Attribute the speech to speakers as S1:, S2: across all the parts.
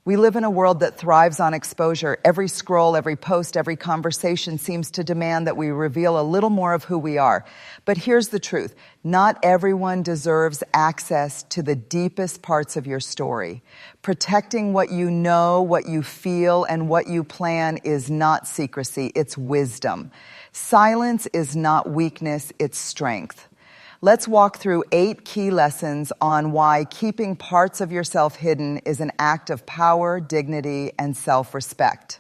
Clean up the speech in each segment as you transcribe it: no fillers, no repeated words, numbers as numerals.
S1: We live in a world that thrives on exposure. Every scroll, every post, every conversation seems to demand that we reveal a little more of who we are. But here's the truth. Not everyone deserves access to the deepest parts of your story. Protecting what you know, what you feel, and what you plan is not secrecy, it's wisdom. Silence is not weakness, it's strength. Let's walk through 8 key lessons on why keeping parts of yourself hidden is an act of power, dignity, and self-respect.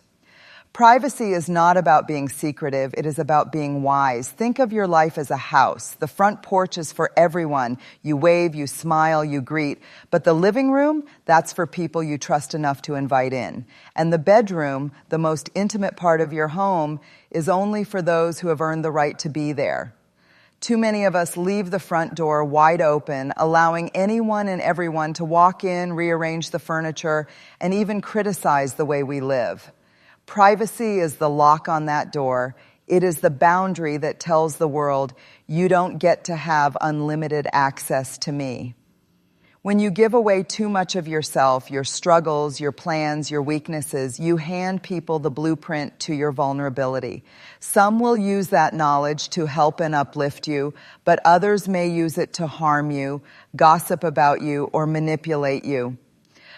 S1: Privacy is not about being secretive, it is about being wise. Think of your life as a house. The front porch is for everyone. You wave, you smile, you greet. But the living room, that's for people you trust enough to invite in. And the bedroom, the most intimate part of your home, is only for those who have earned the right to be there. Too many of us leave the front door wide open, allowing anyone and everyone to walk in, rearrange the furniture, and even criticize the way we live. Privacy is the lock on that door. It is the boundary that tells the world, you don't get to have unlimited access to me. When you give away too much of yourself, your struggles, your plans, your weaknesses, you hand people the blueprint to your vulnerability. Some will use that knowledge to help and uplift you, but others may use it to harm you, gossip about you, or manipulate you.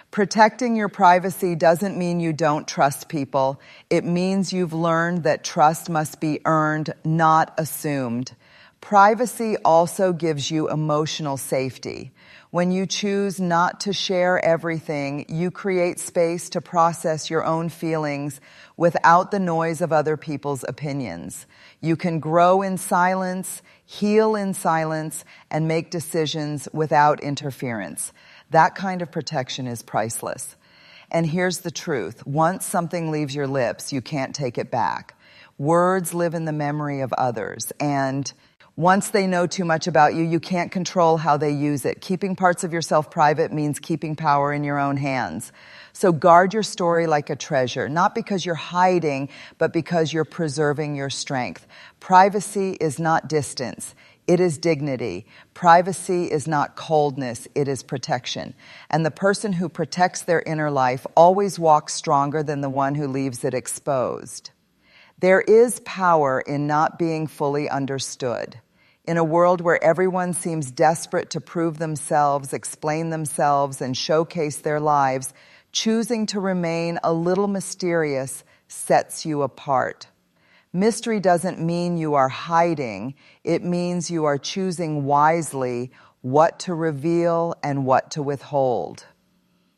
S1: Protecting your privacy doesn't mean you don't trust people. It means you've learned that trust must be earned, not assumed. Privacy also gives you emotional safety. When you choose not to share everything, you create space to process your own feelings without the noise of other people's opinions. You can grow in silence, heal in silence, and make decisions without interference. That kind of protection is priceless. And here's the truth. Once something leaves your lips, you can't take it back. Words live in the memory of others, and once they know too much about you, you can't control how they use it. Keeping parts of yourself private means keeping power in your own hands. So guard your story like a treasure, not because you're hiding, but because you're preserving your strength. Privacy is not distance. It is dignity. Privacy is not coldness. It is protection. And the person who protects their inner life always walks stronger than the one who leaves it exposed. There is power in not being fully understood. In a world where everyone seems desperate to prove themselves, explain themselves, and showcase their lives, choosing to remain a little mysterious sets you apart. Mystery doesn't mean you are hiding. It means you are choosing wisely what to reveal and what to withhold.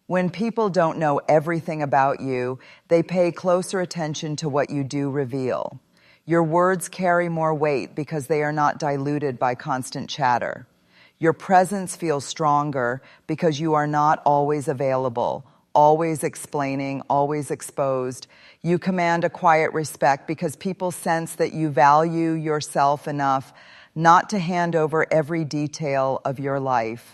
S1: When people don't know everything about you, they pay closer attention to what you do reveal. Your words carry more weight because they are not diluted by constant chatter. Your presence feels stronger because you are not always available, always explaining, always exposed. You command a quiet respect because people sense that you value yourself enough not to hand over every detail of your life.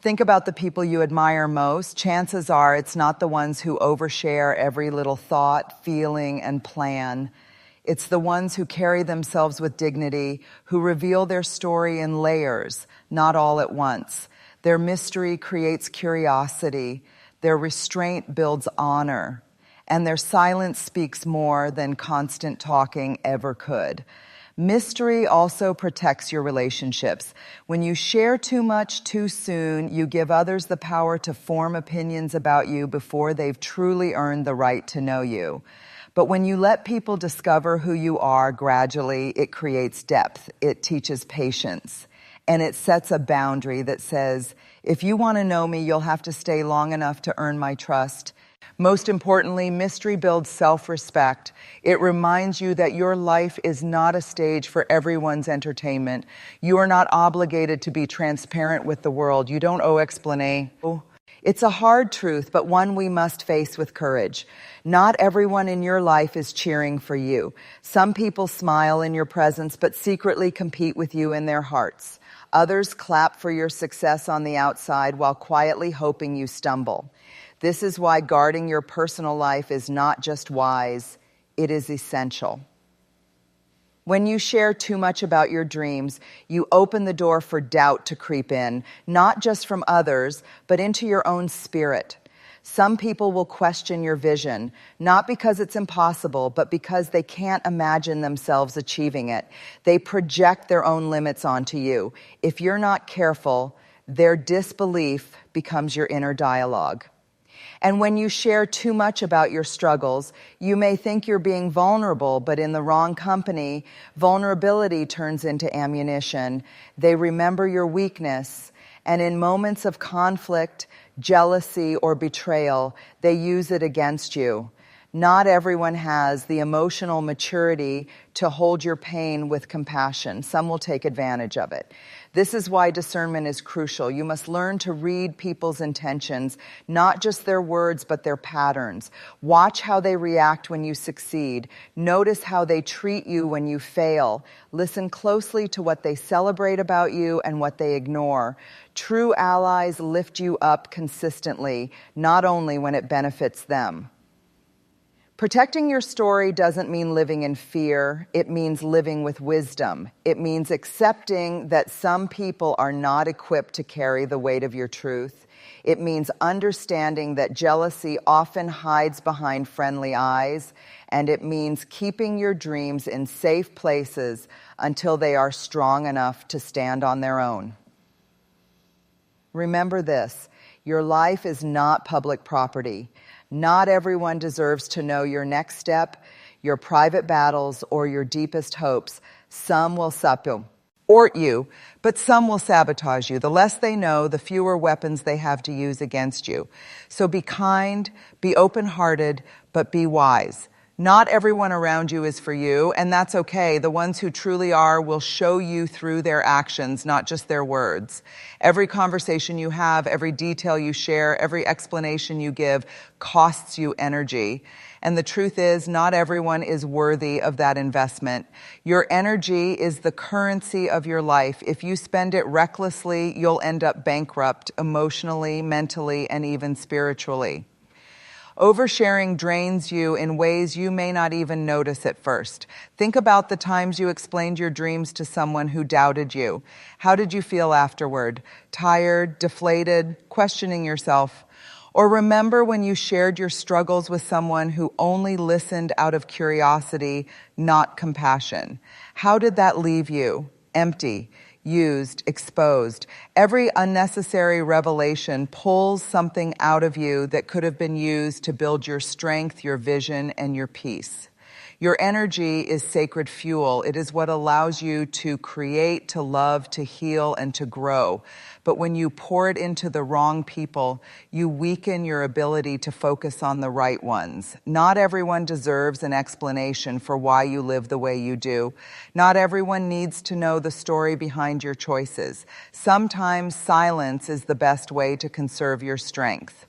S1: Think about the people you admire most. Chances are it's not the ones who overshare every little thought, feeling, and plan. It's the ones who carry themselves with dignity, who reveal their story in layers, not all at once. Their mystery creates curiosity. Their restraint builds honor. And their silence speaks more than constant talking ever could. Mystery also protects your relationships. When you share too much too soon, you give others the power to form opinions about you before they've truly earned the right to know you. But when you let people discover who you are gradually, it creates depth. It teaches patience. And it sets a boundary that says, if you want to know me, you'll have to stay long enough to earn my trust. Most importantly, mystery builds self-respect. It reminds you that your life is not a stage for everyone's entertainment. You are not obligated to be transparent with the world. You don't owe explanation. It's a hard truth, but one we must face with courage. Not everyone in your life is cheering for you. Some people smile in your presence, but secretly compete with you in their hearts. Others clap for your success on the outside while quietly hoping you stumble. This is why guarding your personal life is not just wise, it is essential. When you share too much about your dreams, you open the door for doubt to creep in, not just from others, but into your own spirit. Some people will question your vision, not because it's impossible, but because they can't imagine themselves achieving it. They project their own limits onto you. If you're not careful, their disbelief becomes your inner dialogue. And when you share too much about your struggles, you may think you're being vulnerable, but in the wrong company, vulnerability turns into ammunition. They remember your weakness, and in moments of conflict, jealousy, or betrayal, they use it against you. Not everyone has the emotional maturity to hold your pain with compassion. Some will take advantage of it. This is why discernment is crucial. You must learn to read people's intentions, not just their words, but their patterns. Watch how they react when you succeed. Notice how they treat you when you fail. Listen closely to what they celebrate about you and what they ignore. True allies lift you up consistently, not only when it benefits them. Protecting your story doesn't mean living in fear. It means living with wisdom. It means accepting that some people are not equipped to carry the weight of your truth. It means understanding that jealousy often hides behind friendly eyes. And it means keeping your dreams in safe places until they are strong enough to stand on their own. Remember this, your life is not public property. Not everyone deserves to know your next step, your private battles, or your deepest hopes. Some will support you, but some will sabotage you. The less they know, the fewer weapons they have to use against you. So be kind, be open-hearted, but be wise. Not everyone around you is for you, and that's okay. The ones who truly are will show you through their actions, not just their words. Every conversation you have, every detail you share, every explanation you give costs you energy. And the truth is, not everyone is worthy of that investment. Your energy is the currency of your life. If you spend it recklessly, you'll end up bankrupt emotionally, mentally, and even spiritually. Oversharing drains you in ways you may not even notice at first. Think about the times you explained your dreams to someone who doubted you. How did you feel afterward? Tired, deflated, questioning yourself? Or remember when you shared your struggles with someone who only listened out of curiosity, not compassion? How did that leave you? Empty, used, exposed. Every unnecessary revelation pulls something out of you that could have been used to build your strength, your vision, and your peace. Your energy is sacred fuel. It is what allows you to create, to love, to heal, and to grow. But when you pour it into the wrong people, you weaken your ability to focus on the right ones. Not everyone deserves an explanation for why you live the way you do. Not everyone needs to know the story behind your choices. Sometimes silence is the best way to conserve your strength.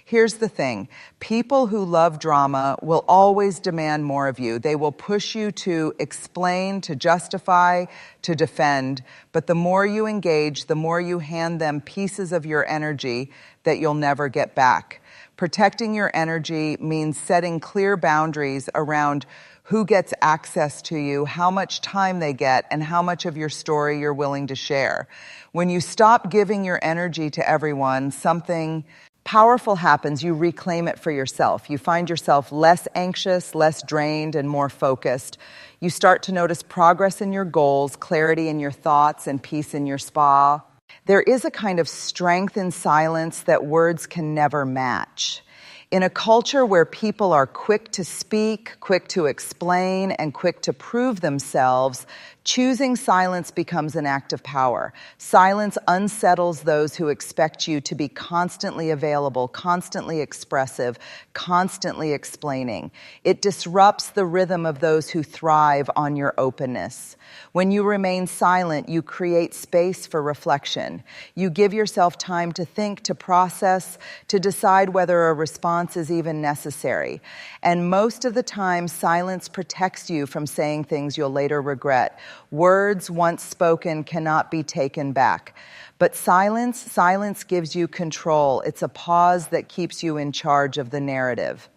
S1: Here's the thing. People who love drama will always demand more of you. They will push you to explain, to justify, to defend. But the more you engage, the more you hand them pieces of your energy that you'll never get back. Protecting your energy means setting clear boundaries around who gets access to you, how much time they get, and how much of your story you're willing to share. When you stop giving your energy to everyone, something powerful happens. You reclaim it for yourself. You find yourself less anxious, less drained, and more focused. You start to notice progress in your goals, clarity in your thoughts, and peace in your spa. There is a kind of strength in silence that words can never match. In a culture where people are quick to speak, quick to explain, and quick to prove themselves, choosing silence becomes an act of power. Silence unsettles those who expect you to be constantly available, constantly expressive, constantly explaining. It disrupts the rhythm of those who thrive on your openness. When you remain silent, you create space for reflection. You give yourself time to think, to process, to decide whether a response is even necessary. And most of the time, silence protects you from saying things you'll later regret. Words once spoken cannot be taken back. But silence gives you control. It's a pause that keeps you in charge of the narrative.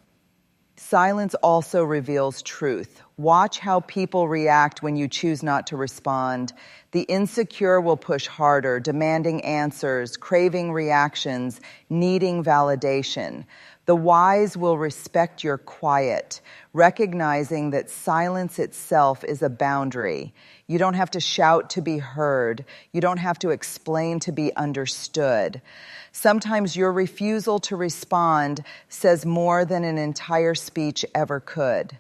S1: Silence also reveals truth. Watch how people react when you choose not to respond. The insecure will push harder, demanding answers, craving reactions, needing validation. The wise will respect your quiet, recognizing that silence itself is a boundary. You don't have to shout to be heard. You don't have to explain to be understood. Sometimes your refusal to respond says more than an entire speech ever could.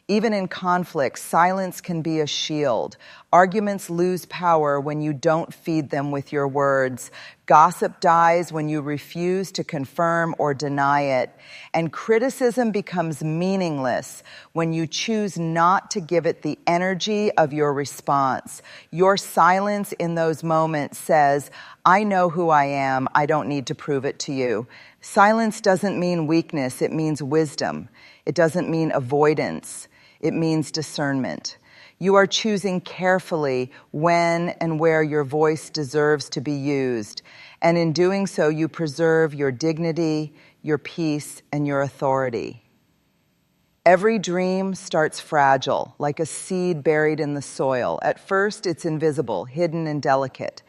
S1: Even in conflict, silence can be a shield. Arguments lose power when you don't feed them with your words. Gossip dies when you refuse to confirm or deny it. And criticism becomes meaningless when you choose not to give it the energy of your response. Your silence in those moments says, I know who I am. I don't need to prove it to you. Silence doesn't mean weakness. It means wisdom. It doesn't mean avoidance. It means discernment. You are choosing carefully when and where your voice deserves to be used. And in doing so, you preserve your dignity, your peace, and your authority. Every dream starts fragile, like a seed buried in the soil. At first, it's invisible, hidden, and delicate.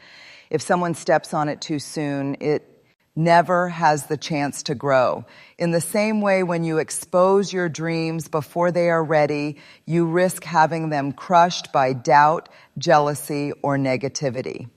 S1: If someone steps on it too soon, it never has the chance to grow. In the same way, when you expose your dreams before they are ready, you risk having them crushed by doubt, jealousy, or negativity.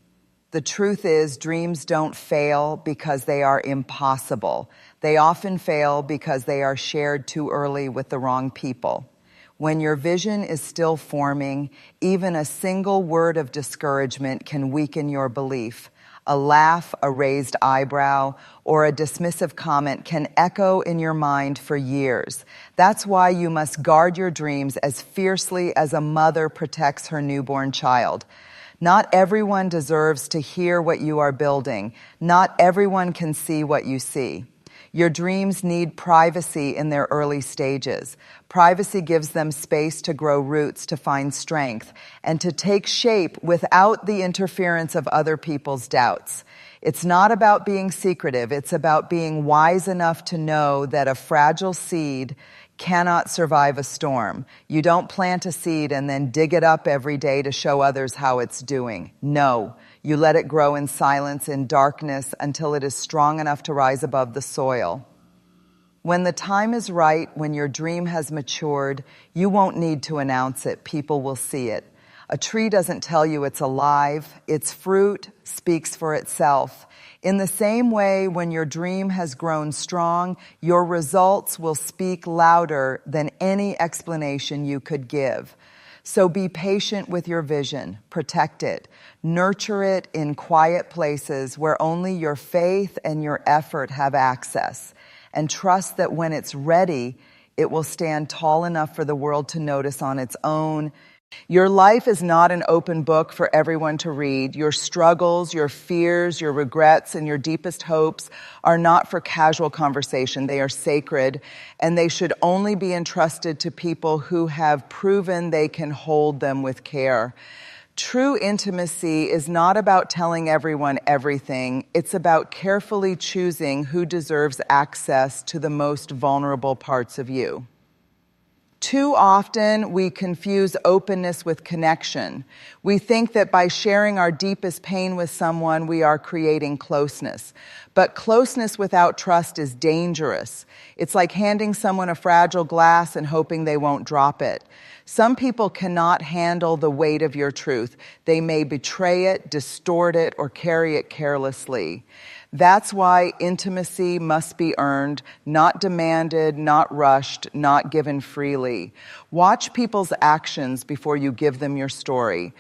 S1: The truth is, dreams don't fail because they are impossible. They often fail because they are shared too early with the wrong people. When your vision is still forming, even a single word of discouragement can weaken your belief. A laugh, a raised eyebrow, or a dismissive comment can echo in your mind for years. That's why you must guard your dreams as fiercely as a mother protects her newborn child. Not everyone deserves to hear what you are building. Not everyone can see what you see. Your dreams need privacy in their early stages. Privacy gives them space to grow roots, to find strength, and to take shape without the interference of other people's doubts. It's not about being secretive. It's about being wise enough to know that a fragile seed cannot survive a storm. You don't plant a seed and then dig it up every day to show others how it's doing. No. You let it grow in silence, in darkness, until it is strong enough to rise above the soil. When the time is right, when your dream has matured, you won't need to announce it. People will see it. A tree doesn't tell you it's alive. Its fruit speaks for itself. In the same way, when your dream has grown strong, your results will speak louder than any explanation you could give. So be patient with your vision, protect it, nurture it in quiet places where only your faith and your effort have access, and trust that when it's ready, it will stand tall enough for the world to notice on its own. Your life is not an open book for everyone to read. Your struggles, your fears, your regrets, and your deepest hopes are not for casual conversation. They are sacred, and they should only be entrusted to people who have proven they can hold them with care. True intimacy is not about telling everyone everything. It's about carefully choosing who deserves access to the most vulnerable parts of you. Too often, we confuse openness with connection. We think that by sharing our deepest pain with someone, we are creating closeness. But closeness without trust is dangerous. It's like handing someone a fragile glass and hoping they won't drop it. Some people cannot handle the weight of your truth. They may betray it, distort it, or carry it carelessly. That's why intimacy must be earned, not demanded, not rushed, not given freely. Watch people's actions before you give them your story.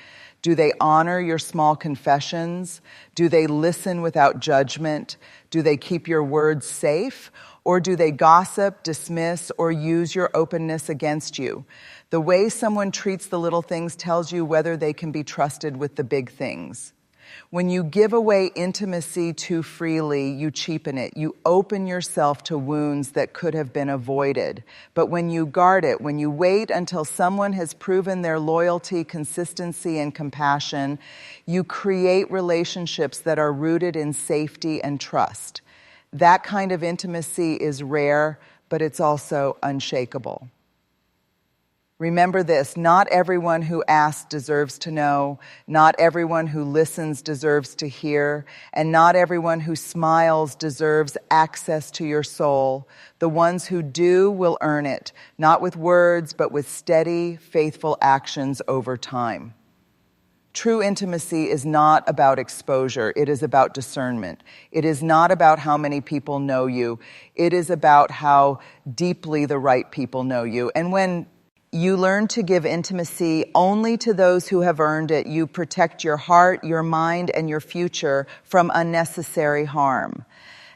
S1: Do they honor your small confessions? Do they listen without judgment? Do they keep your words safe? Or do they gossip, dismiss, or use your openness against you? The way someone treats the little things tells you whether they can be trusted with the big things. When you give away intimacy too freely, you cheapen it. You open yourself to wounds that could have been avoided. But when you guard it, when you wait until someone has proven their loyalty, consistency, and compassion, you create relationships that are rooted in safety and trust. That kind of intimacy is rare, but it's also unshakable. Remember this, not everyone who asks deserves to know, not everyone who listens deserves to hear, and not everyone who smiles deserves access to your soul. The ones who do will earn it, not with words, but with steady, faithful actions over time. True intimacy is not about exposure. It is about discernment. It is not about how many people know you. It is about how deeply the right people know you. And when you learn to give intimacy only to those who have earned it, you protect your heart, your mind, and your future from unnecessary harm.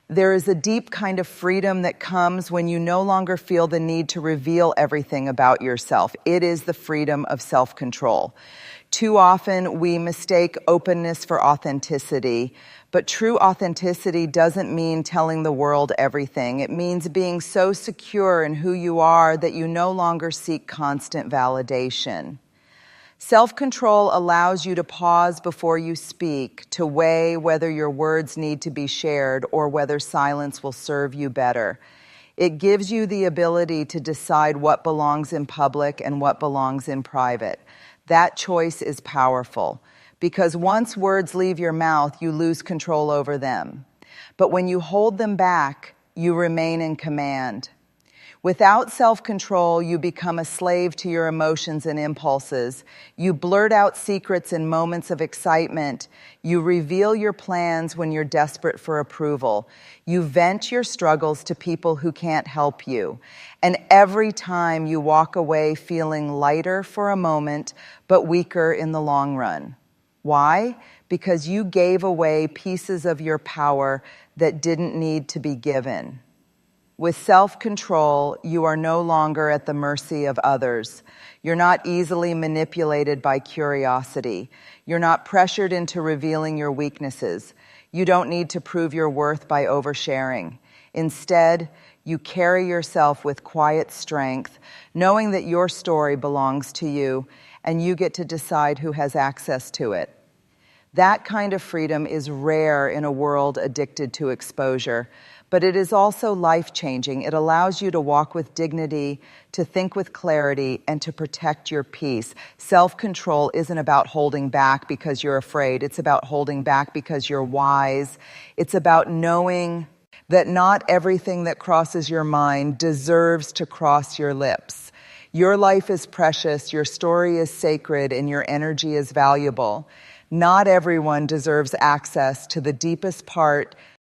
S1: There is a deep kind of freedom that comes when you no longer feel the need to reveal everything about yourself. It is the freedom of self-control. Too often we mistake openness for authenticity, but true authenticity doesn't mean telling the world everything. It means being so secure in who you are that you no longer seek constant validation. Self-control allows you to pause before you speak, to weigh whether your words need to be shared or whether silence will serve you better. It gives you the ability to decide what belongs in public and what belongs in private. That choice is powerful because once words leave your mouth, you lose control over them. But when you hold them back, you remain in command. Without self-control, you become a slave to your emotions and impulses. You blurt out secrets in moments of excitement. You reveal your plans when you're desperate for approval. You vent your struggles to people who can't help you. And every time you walk away feeling lighter for a moment, but weaker in the long run. Why? Because you gave away pieces of your power that didn't need to be given. With self-control, you are no longer at the mercy of others. You're not easily manipulated by curiosity. You're not pressured into revealing your weaknesses. You don't need to prove your worth by oversharing. Instead, you carry yourself with quiet strength, knowing that your story belongs to you, and you get to decide who has access to it. That kind of freedom is rare in a world addicted to exposure, but it is also life-changing. It allows you to walk with dignity, to think with clarity, and to protect your peace. Self-control isn't about holding back because you're afraid. It's about holding back because you're wise. It's about knowing that not everything that crosses your mind deserves to cross your lips. Your life is precious, your story is sacred, and your energy is valuable. Not everyone deserves access to the deepest part